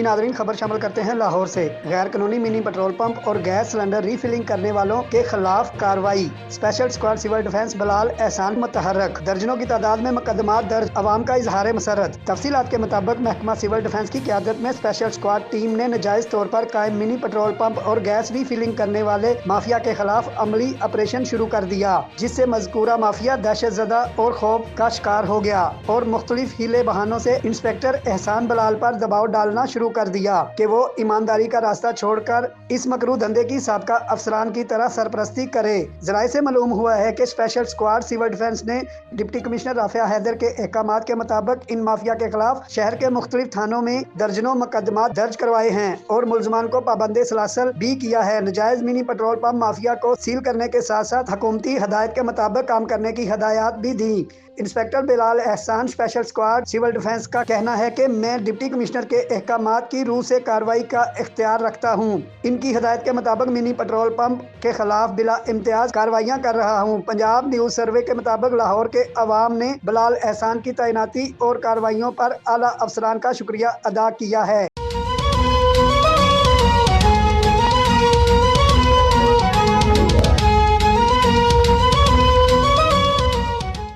Nadreen, खबर शामिल करते हैं लाहौर से। गैर कानूनी मिनी पेट्रोल पंप और गैस सिलेंडर रीफिलिंग करने वालों के खिलाफ कार्रवाई। स्पेशल स्क्वाड सिविल डिफेंस बलाल एहसान मुतहर्रक। दर्जनों की तादाद में मुकदमात दर्ज, अवाम का इजहार मसरत। तफसीलात के मुताबिक महकमा सिविल डिफेंस की क़यादत में स्पेशल स्क्वाड टीम ने नाजायज तौर पर कायम मिनी पेट्रोल पंप और गैस रीफिलिंग करने वाले माफिया के खिलाफ अमली ऑपरेशन शुरू कर दिया, जिससे मजकूरा माफिया दहशतजदा और खौफ का शिकार हो गया और मुख्तलिफ हीले बहानों से इंस्पेक्टर एहसान बलाल पर दबाव डालना शुरू कर दिया कि वो ईमानदारी का रास्ता छोड़कर इस मकरू धंधे की साबका अफसरान की तरह सरपरस्ती करे। जराये से मालूम हुआ है कि स्पेशल स्क्वाड सिविल डिफेंस ने डिप्टी कमिश्नर राफिया हैदर के अहकामात के मुताबिक इन माफिया के खिलाफ शहर के मुख्तलिफ थानों में दर्जनों मुकदमात दर्ज करवाए हैं और मुलजमान को पाबंदे सलासल भी किया है। नाजायज मिनी पेट्रोल पंप माफिया को सील करने के साथ साथ हुकूमती हदायत के मुताबिक काम करने की हदायत भी दी। इंस्पेक्टर बिलाल एहसान स्पेशल स्क्वाड सिविल डिफेंस का कहना है कि मैं डिप्टी कमिश्नर के अहकामात की रूह से कार्रवाई का इख्तियार रखता हूं। इनकी हदायत के मुताबिक मिनी पेट्रोल पंप के खिलाफ बिला इम्तियाज कार्रवाइयां कर रहा हूं। पंजाब न्यूज सर्वे के मुताबिक लाहौर के अवाम ने बिलाल एहसान की तैनाती और कार्रवाइयों पर आला अफसरान का शुक्रिया अदा किया है।